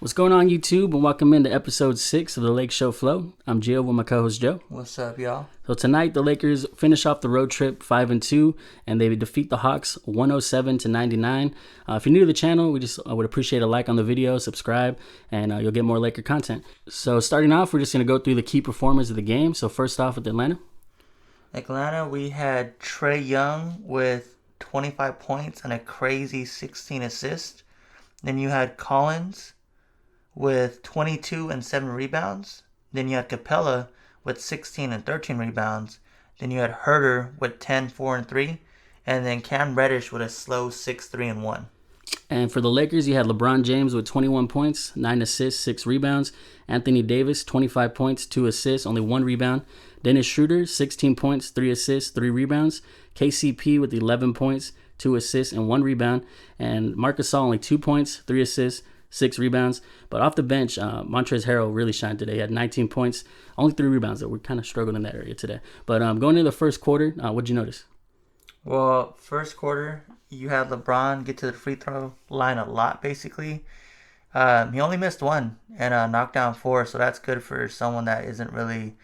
What's going on, YouTube, and welcome into episode 6 of the LakeShow Flow. I'm Gio with my co-host Joe. What's up, y'all? So tonight, the Lakers finish off the road trip 5-2, and they defeat the Hawks 107-99. If you're new to the channel, I would appreciate a like on the video, subscribe, and you'll get more Laker content. So starting off, we're just going to go through the key performers of the game. So first off with Atlanta. Atlanta, we had Trae Young with 25 points and a crazy 16 assists. Then you had Collins with 22 and 7 rebounds. Then you had Capella with 16 and 13 rebounds. Then you had Herter with 10, 4, and 3. And then Cam Reddish with a slow 6, 3, and 1. And for the Lakers, you had LeBron James with 21 points, 9 assists, 6 rebounds. Anthony Davis, 25 points, 2 assists, only 1 rebound. Dennis Schroeder, 16 points, 3 assists, 3 rebounds. KCP with 11 points, 2 assists, and 1 rebound. And Marc Gasol, only 2 points, 3 assists, 6 rebounds. But off the bench, Montrezl Harrell really shined today. He had 19 points, only 3 rebounds. Though we're kind of struggling in that area today. But going into the first quarter, what'd you notice? Well, first quarter, you had LeBron get to the free throw line a lot, basically. He only missed 1 and knocked down 4, so that's good for someone that isn't really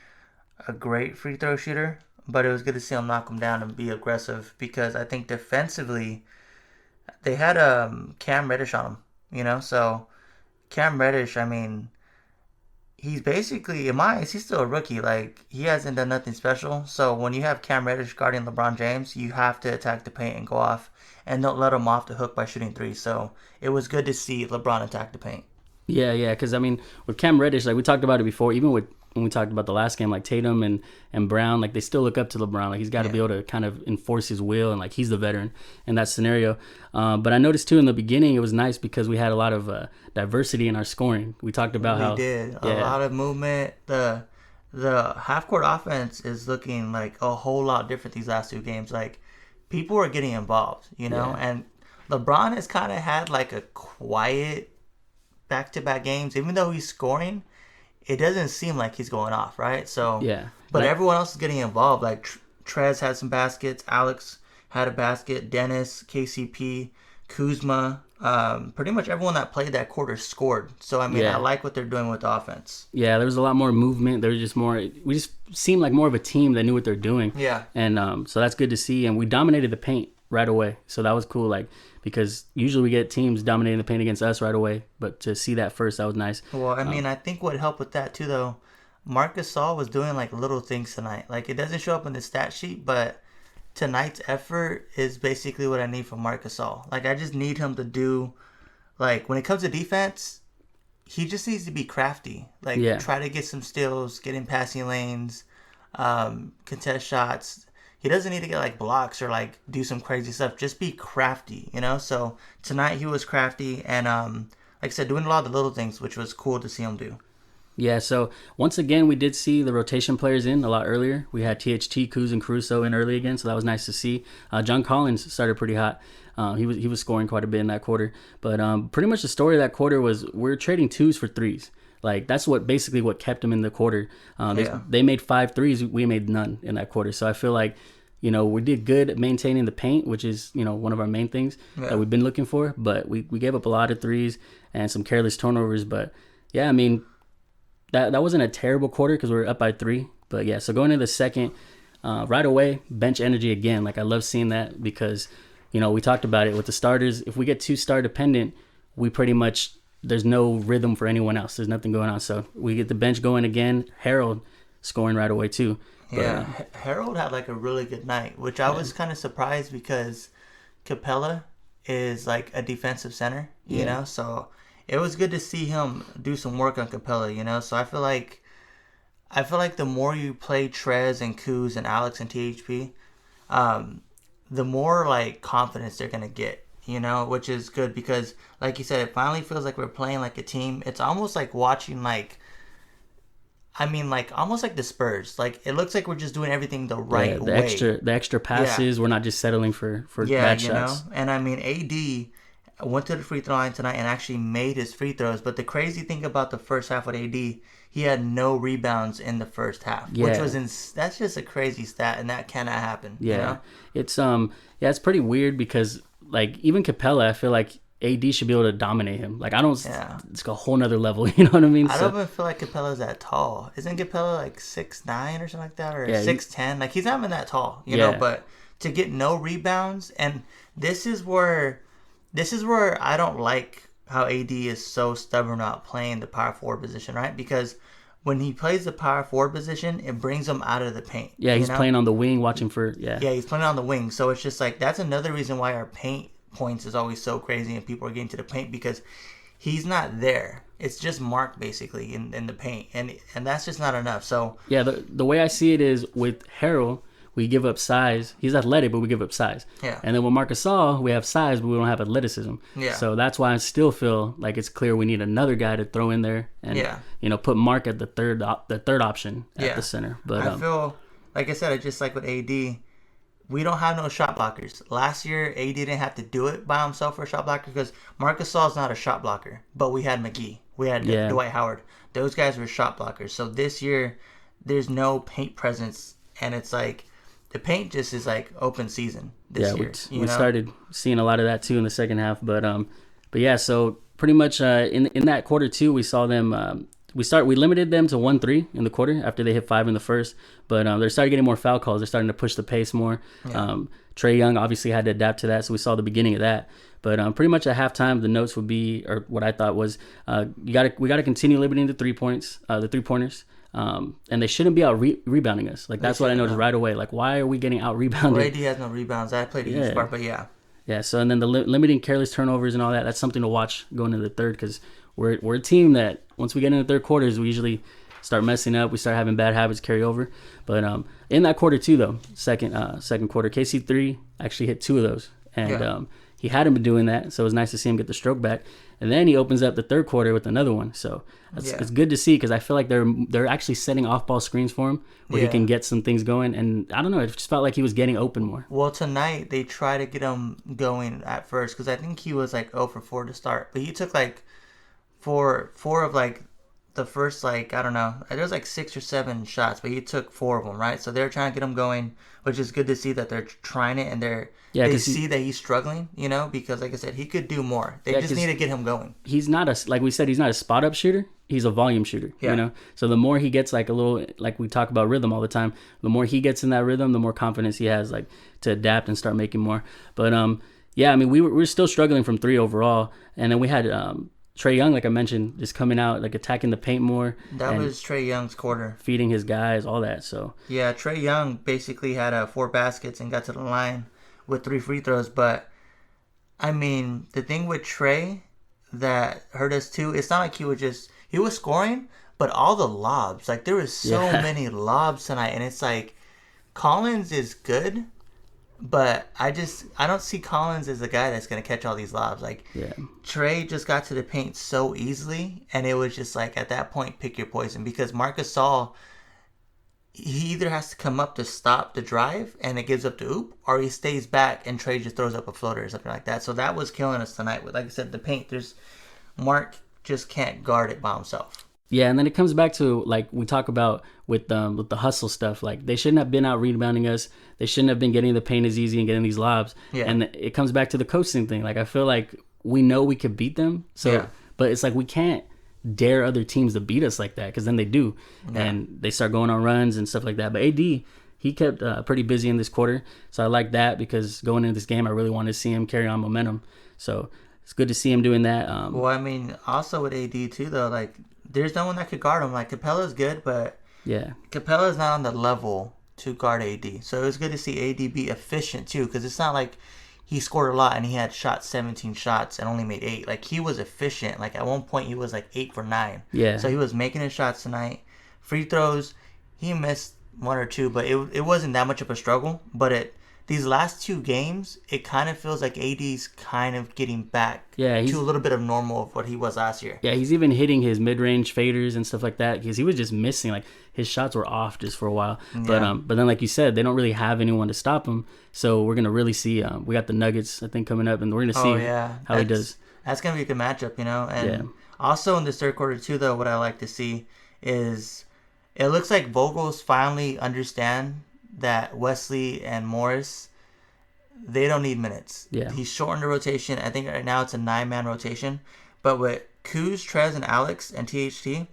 a great free throw shooter. But it was good to see him knock him down and be aggressive because I think defensively, they had Cam Reddish on him. So Cam Reddish, he's basically, in my eyes, he's still a rookie. Like, he hasn't done nothing special. So when you have Cam Reddish guarding LeBron James, you have to attack the paint and go off. And don't let him off the hook by shooting 3. So it was good to see LeBron attack the paint. Yeah, because, with Cam Reddish, like we talked about it before, even when we talked about the last game, like Tatum and Brown, like they still look up to LeBron. Like he's got to be able to kind of enforce his will, and like he's the veteran in that scenario. But I noticed too in the beginning, it was nice because we had a lot of diversity in our scoring. We talked about how we did a lot of movement. The half court offense is looking like a whole lot different these last 2 games. Like people are getting involved, and LeBron has kind of had like a quiet back-to-back games, even though he's scoring. It doesn't seem like he's going off, right? So yeah, but everyone else is getting involved. Like Trez had some baskets, Alex had a basket, Dennis, KCP, Kuzma, pretty much everyone that played that quarter scored. So I like what they're doing with the offense. Yeah, there was a lot more movement. There was just more. We just seemed like more of a team that knew what they're doing. Yeah, and so that's good to see. And we dominated the paint right away, so that was cool. Like, because usually we get teams dominating the paint against us right away, but to see that first, that was nice. Well, I think what helped with that too, though, Marc Gasol was doing like little things tonight. Like it doesn't show up in the stat sheet, but tonight's effort is basically what I need from Marc Gasol. Like I just need him to do, like when it comes to defense, he just needs to be crafty. Like try to get some steals, get in passing lanes, contest shots. He doesn't need to get like blocks or like do some crazy stuff. Just be crafty, So tonight he was crafty and like I said, doing a lot of the little things, which was cool to see him do. Yeah, so once again, we did see the rotation players in a lot earlier. We had THT, Kuz, and Caruso in early again, so that was nice to see. John Collins started pretty hot. He was scoring quite a bit in that quarter. But pretty much the story of that quarter was we're trading 2s for 3s. Like, that's what kept them in the quarter. They made 5 threes. We made none in that quarter. So I feel like, we did good at maintaining the paint, which is, one of our main things that we've been looking for. But we gave up a lot of threes and some careless turnovers. But, yeah, that wasn't a terrible quarter because we were up by 3. But, yeah, so going into the second, right away, bench energy again. Like, I love seeing that because, we talked about it with the starters. If we get too star dependent, we pretty much – there's no rhythm for anyone else. There's nothing going on. So we get the bench going again. Harold scoring right away too. Harold had like a really good night, which I was kind of surprised because Capella is like a defensive center, you know? So it was good to see him do some work on Capella, So I feel like the more you play Trez and Kuz and Alex and THP, the more like confidence they're going to get. Which is good because, like you said, it finally feels like we're playing like a team. It's almost like watching, almost like the Spurs. Like, it looks like we're just doing everything the right way. The extra passes, we're not just settling for bad shots. And, AD went to the free throw line tonight and actually made his free throws. But the crazy thing about the first half with AD, he had no rebounds in the first half, which was that's just a crazy stat, and that cannot happen. It's it's pretty weird because like even Capella, I feel like AD should be able to dominate him. Like, I don't. Yeah. It's a whole nother level. You know what I mean? I don't even feel like Capella's that tall. Isn't Capella like 6'9" or something like that, or 6'10"? Like, he's not even that tall, you know. But to get no rebounds, and this is where I don't like how AD is so stubborn about playing the power forward position, right? Because when he plays the power forward position, it brings him out of the paint. Yeah, he's playing on the wing, watching for Yeah, he's playing on the wing. So it's just like, that's another reason why our paint points is always so crazy and people are getting to the paint, because he's not there. It's just Mark basically in the paint, and that's just not enough. So yeah, the way I see it is with Harrell, we give up size. He's athletic, but we give up size. Yeah. And then with Marc Gasol, we have size, but we don't have athleticism. Yeah. So that's why I still feel like it's clear we need another guy to throw in there and put Mark at the third option at the center. But I feel like I said, I just like with AD. We don't have no shot blockers. Last year, AD didn't have to do it by himself for a shot blocker because Marc Gasol's not a shot blocker. But we had McGee. We had Dwight Howard. Those guys were shot blockers. So this year, there's no paint presence. And it's like, the paint just is like open season this year. We started seeing a lot of that too in the second half. But yeah, so pretty much in that quarter two, we saw them... We limited them to 1-3 in the quarter after they hit 5 in the first, but they started getting more foul calls. They're starting to push the pace more. Yeah. Trae Young obviously had to adapt to that, so we saw the beginning of that. But pretty much at halftime, the notes would be, or what I thought was, we got to continue limiting the 3 pointers, and they shouldn't be out rebounding us. Like, that's what I noticed right away. Like, why are we getting out rebounded? Well, AD has no rebounds. I played a huge part, but yeah. Yeah. So and then the limiting careless turnovers and all that. That's something to watch going into the third, because we're a team that once we get into the third quarters, we usually start messing up. We start having bad habits carry over. But in that quarter too, though, second quarter, KC3 actually hit 2 of those, and he hadn't been doing that, so it was nice to see him get the stroke back. And then he opens up the third quarter with another one. So it's good to see, because I feel like they're actually setting off-ball screens for him where he can get some things going. And I don't know, it just felt like he was getting open more. Well, tonight they tried to get him going at first, because I think he was like 0 for 4 to start. But he took like four of like the first, like, I don't know, there was like 6 or 7 shots, but he took 4 of them, right? So they're trying to get him going, which is good to see that they're trying it, and they see that he's struggling, because like I said, he could do more. They just need to get him going. He's not like we said, he's not a spot up shooter. He's a volume shooter, So the more he gets like a little, like we talk about rhythm all the time, the more he gets in that rhythm, the more confidence he has, like, to adapt and start making more. But yeah, I mean, we were still struggling from 3 overall, and then we had Trae Young, like I mentioned, just coming out, like, attacking the paint more. That was Trae Young's quarter. Feeding his guys, all that. So yeah, Trae Young basically had 4 baskets and got to the line with 3 free throws. But I mean, the thing with Trae that hurt us too, it's not like he was scoring, but all the lobs, like, there was so many lobs tonight, and it's like, Collins is good, but I don't see Collins as the guy that's going to catch all these lobs. Like, Trae just got to the paint so easily, and it was just like, at that point, pick your poison, because Marc Gasol, he either has to come up to stop the drive and it gives up to Oop, or he stays back and Trae just throws up a floater or something like that. So that was killing us tonight. With, like I said, the paint, Mark just can't guard it by himself. Yeah, and then it comes back to, like, we talk about with the hustle stuff. Like, they shouldn't have been out rebounding us. They shouldn't have been getting the paint as easy and getting these lobs. Yeah. And it comes back to the coaching thing. Like, I feel like we know we could beat them. So, but it's like we can't dare other teams to beat us like that, because then they do. Yeah. And they start going on runs and stuff like that. But AD, he kept pretty busy in this quarter. So I like that, because going into this game, I really wanted to see him carry on momentum. So it's good to see him doing that. Well, I mean, also with AD too, though, like, there's no one that could guard him. Like, Capella's good, but Capella's not on the level to guard AD. So it was good to see AD be efficient too, because it's not like he scored a lot and he had shot 17 shots and only made 8. Like, he was efficient. Like, at one point he was like 8 for 9. Yeah. So he was making his shots tonight. Free throws, he missed 1 or 2, but it wasn't that much of a struggle. But these last 2 games, it kind of feels like AD's kind of getting back to a little bit of normal of what he was last year. Yeah, he's even hitting his mid-range faders and stuff like that, because he was just missing. Like, his shots were off just for a while. Yeah. But then, like you said, they don't really have anyone to stop him. So we're going to really see. We got the Nuggets, I think, coming up, and we're going to see how he does. That's going to be a good matchup, And also in this third quarter, too, though, what I like to see is it looks like Vogel's finally understand that Wesley and Morris, they don't need minutes. Yeah. He's shortened the rotation. I think right now it's a 9-man rotation. But with Kuz, Trez, and Alex and THT,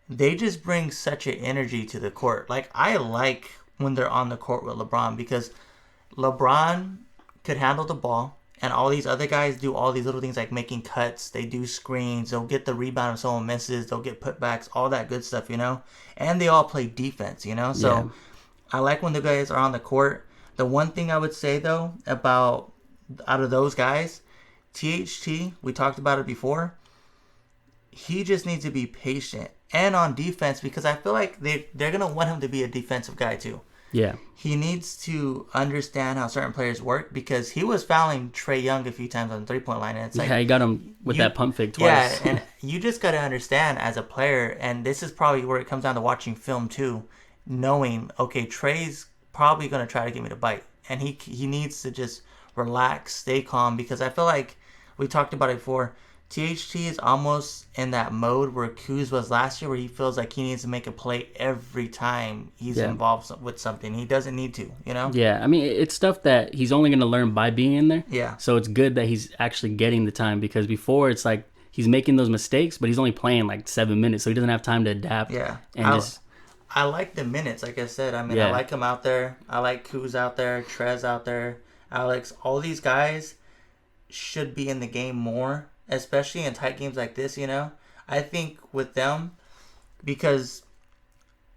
they just bring such an energy to the court. Like, I like when they're on the court with LeBron because LeBron could handle the ball, and all these other guys do all these little things like making cuts. They do screens. They'll get the rebound if someone misses. They'll get putbacks, all that good stuff, And they all play defense, So I like when the guys are on the court. The one thing I would say, though, out of those guys, THT, we talked about it before, he just needs to be patient and on defense because I feel like they're going to want him to be a defensive guy, too. Yeah. He needs to understand how certain players work because he was fouling Trae Young a few times on the three-point line. And it's like, he got him with that pump fake twice. Yeah, and you just got to understand as a player, and this is probably where it comes down to watching film too, knowing, okay, Trae's probably going to try to get me to bite. And he needs to just relax, stay calm because I feel like we talked about it before. THT is almost in that mode where Kuz was last year where he feels like he needs to make a play every time he's involved with something. He doesn't need to, Yeah, I mean, it's stuff that he's only going to learn by being in there. Yeah. So it's good that he's actually getting the time because before it's like he's making those mistakes, but he's only playing like 7 minutes, so he doesn't have time to adapt. Yeah. And I like the minutes, like I said. I mean, I like him out there. I like Kuz out there, Trez out there, Alex. All these guys should be in the game more, especially in tight games like this, I think with them, because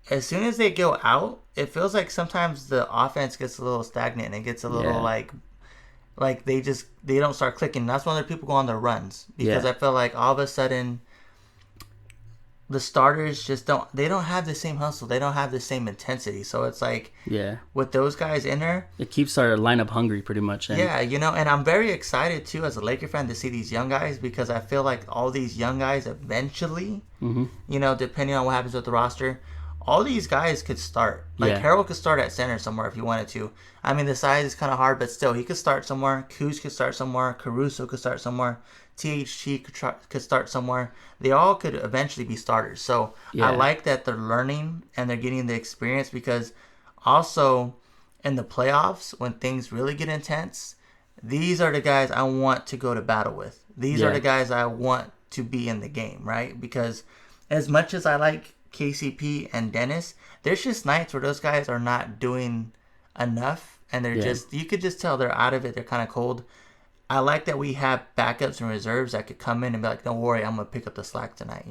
as soon as they go out, it feels like sometimes the offense gets a little stagnant and it gets a little like they don't start clicking. That's when other people go on their runs because I feel like all of a sudden the starters just don't have the same hustle. They don't have the same intensity. So it's like with those guys in there, it keeps our lineup hungry pretty much. And and I'm very excited too as a Laker fan to see these young guys because I feel like all these young guys eventually, depending on what happens with the roster, all these guys could start. Like Harold could start at center somewhere if he wanted to. I mean, the size is kind of hard, but still, he could start somewhere. Kuz could start somewhere. Caruso could start somewhere. THT could start somewhere. They all could eventually be starters. So I like that they're learning and they're getting the experience because also in the playoffs, when things really get intense, these are the guys I want to go to battle with. These are the guys I want to be in the game, right? Because as much as I like KCP and Dennis, there's just nights where those guys are not doing enough and they're just, you could just tell they're out of it. They're kind of cold. I like that we have backups and reserves that could come in and be like, don't worry, I'm going to pick up the slack tonight,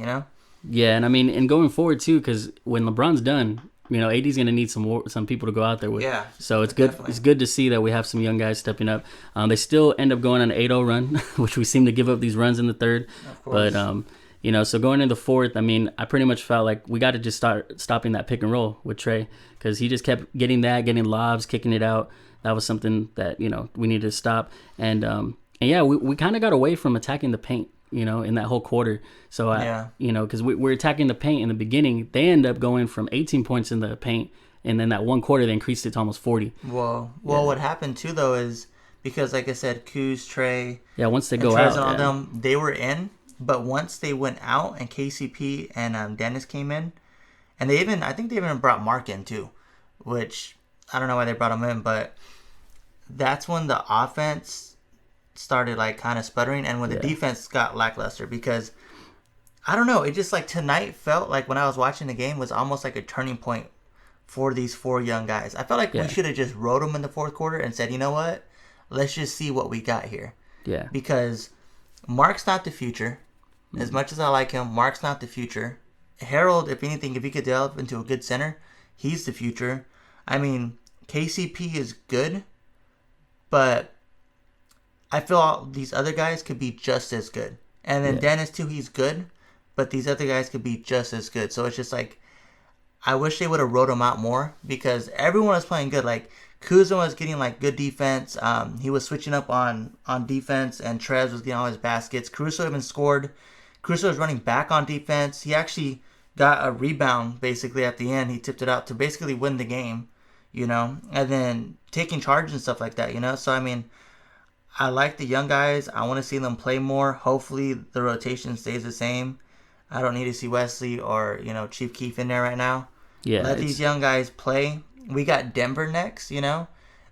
Yeah, and I mean, and going forward too, because when LeBron's done, AD's going to need some people to go out there with. Yeah. So it's good. Definitely. It's good to see that we have some young guys stepping up. They still end up going on an 8-0 run, which we seem to give up these runs in the third. Of course. But, so going into the fourth, I mean, I pretty much felt like we got to just start stopping that pick and roll with Trae because he just kept getting lobs, kicking it out. That was something that, we needed to stop. And we kind of got away from attacking the paint, in that whole quarter. So, because we're attacking the paint in the beginning. They end up going from 18 points in the paint. And then that one quarter, they increased it to almost 40. Well, what happened too, though, is because, like I said, Kuz, Trae, once they go out, and all them, they were in. But once they went out and KCP and Dennis came in, and I think they even brought Mark in too, which I don't know why they brought him in, but that's when the offense started like kind of sputtering and when the defense got lackluster because I don't know, it just like tonight felt like when I was watching the game was almost like a turning point for these 4 young guys. I felt like we should have just rode them in the fourth quarter and said, you know what, let's just see what we got here. Yeah. Because Mark's not the future. As much as I like him, Mark's not the future. Harold, if anything, if he could develop into a good center, he's the future. I mean, KCP is good, but I feel all these other guys could be just as good. And then Dennis, too, he's good, but these other guys could be just as good. So it's just like, I wish they would have wrote him out more because everyone was playing good. Like, Kuzma was getting like good defense. He was switching up on defense, and Trez was getting all his baskets. Caruso even scored. Caruso was running back on defense. He actually got a rebound basically at the end. He tipped it out to basically win the game, and then taking charge and stuff like that, So, I mean, I like the young guys. I want to see them play more. Hopefully the rotation stays the same. I don't need to see Wesley or, Chief Keef in there right now. Yeah, let these young guys play. We got Denver next,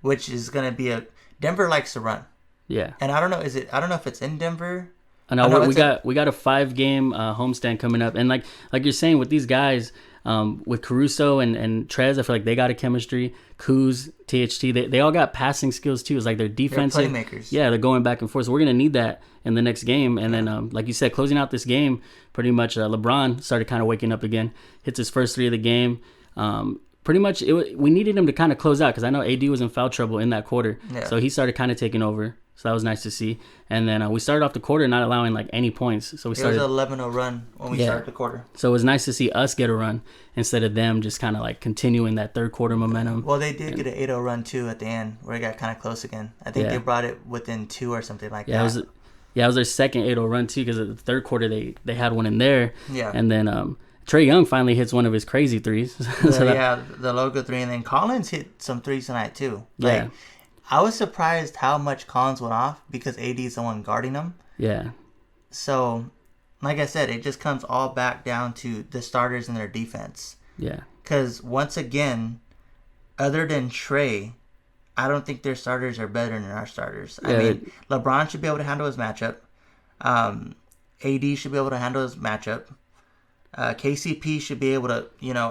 which is going to be Denver likes to run. Yeah. And I don't know, I don't know if it's in Denver. No, we got a 5-game homestand coming up, and like you're saying with these guys, with Caruso and Trez, I feel like they got a chemistry. Kuz, THT, they all got passing skills too. It's like their defensive playmakers. Yeah, they're going back and forth. So we're gonna need that in the next game. And then, like you said, closing out this game, pretty much LeBron started kind of waking up again. Hits his first 3 of the game. Pretty much, we needed him to kind of close out because I know AD was in foul trouble in that quarter. Yeah. So he started kind of taking over. So that was nice to see. And then we started off the quarter not allowing like any points. So we started. It was an 11-0 run when we started the quarter. So it was nice to see us get a run instead of them just kind of like continuing that third quarter momentum. Well, they did get an 8-0 run too at the end where it got kind of close again. I think they brought it within 2 or something like that. It was their second 8-0 run too because the third quarter they had one in there. Yeah. And then Trae Young finally hits one of his crazy threes. The logo 3, and then Collins hit some threes tonight too. Like, I was surprised how much Collins went off because AD is the one guarding him. Yeah. So, like I said, it just comes all back down to the starters and their defense. Yeah. Because once again, other than Trae, I don't think their starters are better than our starters. I mean, LeBron should be able to handle his matchup. AD should be able to handle his matchup. KCP should be able to,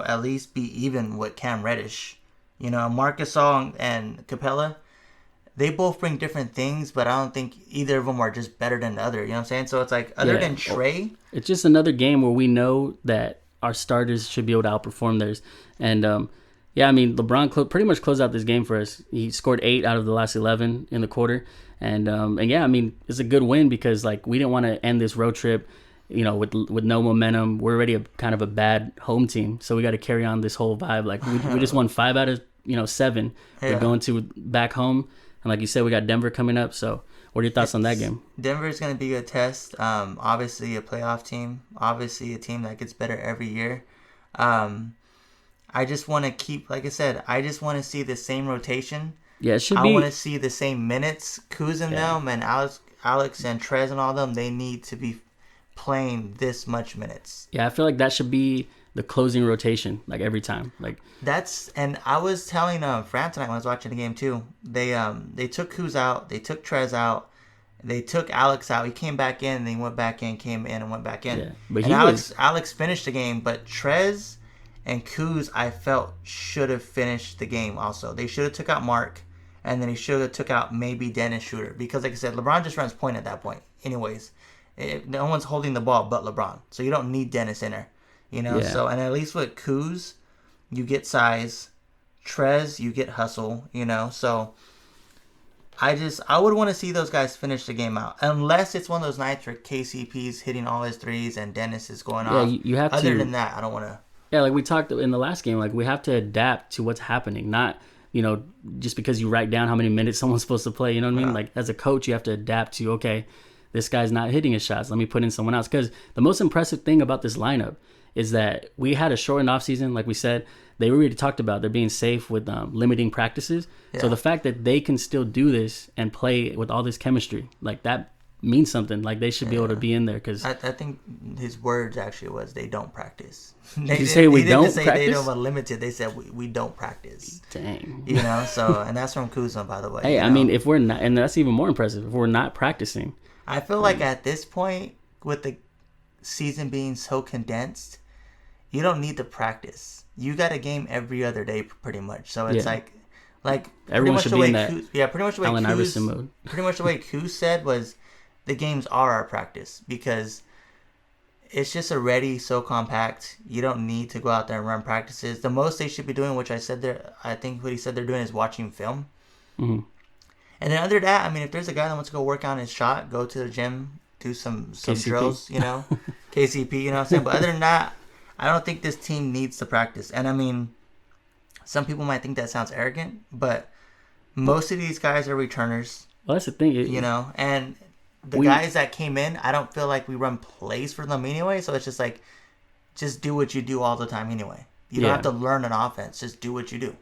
at least be even with Cam Reddish. Marc Gasol and Capella, they both bring different things, but I don't think either of them are just better than the other. You know what I'm saying? So it's like, other than Trae, it's just another game where we know that our starters should be able to outperform theirs. And I mean, LeBron pretty much closed out this game for us. He scored 8 out of the last 11 in the quarter, and I mean, it's a good win because like we didn't want to end this road trip, with no momentum. We're already kind of a bad home team, so we got to carry on this whole vibe. Like we just won 5 out of 7. Yeah. We're going to back home. And like you said, we got Denver coming up. So what are your thoughts on that game? Denver's going to be a test. Obviously a playoff team. Obviously a team that gets better every year. I just want to keep, like I said, I just want to see the same rotation. Yeah, it should be. I want to see the same minutes. Kuz and them and Alex and Trez and all them, they need to be playing this much minutes. Yeah, I feel like that should be the closing rotation, like every time. And I was telling Fran tonight when I was watching the game too. They took Kuz out, they took Trez out, they took Alex out. He came back in, and he went back in, came in, and went back in. Yeah, but Alex finished the game, but Trez and Kuz, I felt, should have finished the game also. They should have took out Mark, and then he should have took out maybe Dennis Schroeder because, like I said, LeBron just runs point at that point. Anyways, no one's holding the ball but LeBron, so you don't need Dennis in there. So, and at least with Kuz, you get size. Trez, you get hustle, So, I would want to see those guys finish the game out. Unless it's one of those nights where KCP's hitting all his threes and Dennis is going off. You have Other than that, I don't want to. Yeah, like we talked in the last game, like we have to adapt to what's happening. Not, just because you write down how many minutes someone's supposed to play, you know what I mean? Like as a coach, you have to adapt to, okay, this guy's not hitting his shots. Let me put in someone else. Because the most impressive thing about this lineup is that we had a shortened offseason, like we said. They already talked about they're being safe with limiting practices. Yeah. So the fact that they can still do this and play with all this chemistry, like that means something. Like they should be able to be in there. Because I think his words actually was they don't practice. Did you say we don't practice? They don't limited. They said we don't practice. Dang. So and that's from Kuzma, by the way. Hey, I mean, if we're not, and that's even more impressive, if we're not practicing. I feel like at this point, with the season being so condensed, you don't need to practice. You got a game every other day, pretty much. So it's like everyone should be in that. Pretty much the way Allen Iverson mode. Pretty much the way Kuz said was, the games are our practice because it's just already so compact. You don't need to go out there and run practices. The most they should be doing, which I think what he said they're doing is watching film. Mm-hmm. And then other than that, I mean, if there's a guy that wants to go work on his shot, go to the gym, do some drills, KCP, you know what I'm saying? But other than that, I don't think this team needs to practice. And I mean, some people might think that sounds arrogant, but most of these guys are returners. Well, that's the thing. And the guys that came in, I don't feel like we run plays for them anyway. So it's just like, just do what you do all the time anyway. You don't have to learn an offense. Just do what you do,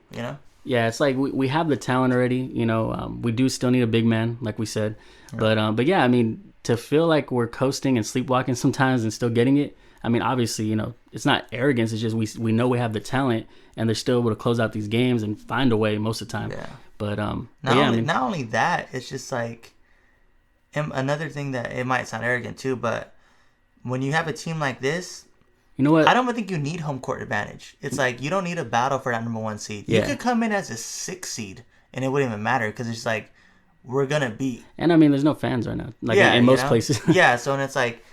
Yeah, it's like we have the talent already. You know, we do still need a big man, like we said. Yeah. But yeah, I mean, to feel like we're coasting and sleepwalking sometimes and still getting it. I mean, obviously, you know, it's not arrogance. It's just we know we have the talent, and they're still able to close out these games and find a way most of the time. Yeah. But not only that, it's just like another thing that it might sound arrogant too, but when you have a team like this, you know what? I don't even think you need home court advantage. It's like you don't need a battle for that number 1 seed. Yeah. You could come in as a 6 seed, and it wouldn't even matter because it's like we're gonna beat. And I mean, there's no fans right now, like in most places. Yeah, so and it's like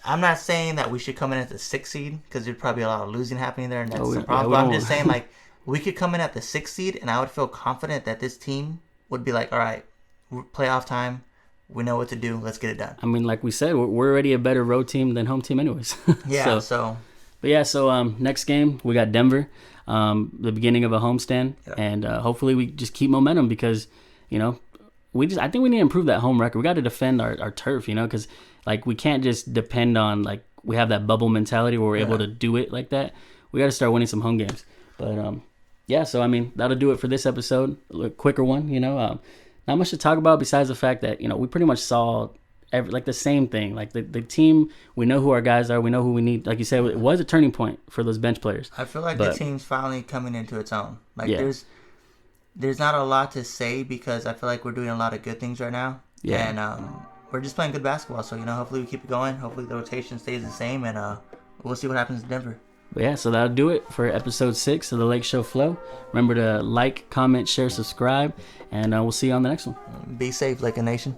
I'm not saying that we should come in as the 6 seed because there's probably a lot of losing happening there, and that's the problem. But I'm just saying like we could come in at the 6 seed, and I would feel confident that this team would be like, all right, playoff time. We know what to do. Let's get it done. I mean, like we said, we're already a better road team than home team anyways. Yeah, so. But yeah, so next game, we got Denver, the beginning of a homestand. Yeah. And hopefully we just keep momentum because, you know, I think we need to improve that home record. We got to defend our turf, you know, because, like, we can't just depend on, like, we have that bubble mentality where we're able to do it like that. We got to start winning some home games. But, yeah, so, I mean, that'll do it for this episode. A quicker one, you know. Not much to talk about besides the fact that, you know, we pretty much saw the same thing. Like the team, we know who our guys are. We know who we need. Like you said, it was a turning point for those bench players. I feel like the team's finally coming into its own. Like there's not a lot to say because I feel like we're doing a lot of good things right now. Yeah. And we're just playing good basketball. So, you know, hopefully we keep it going. Hopefully the rotation stays the same. And we'll see what happens in Denver. But yeah, so that'll do it for episode 6 of the Lake Show Flow. Remember to like, comment, share, subscribe, and we'll see you on the next one. Be safe, Lake Nation.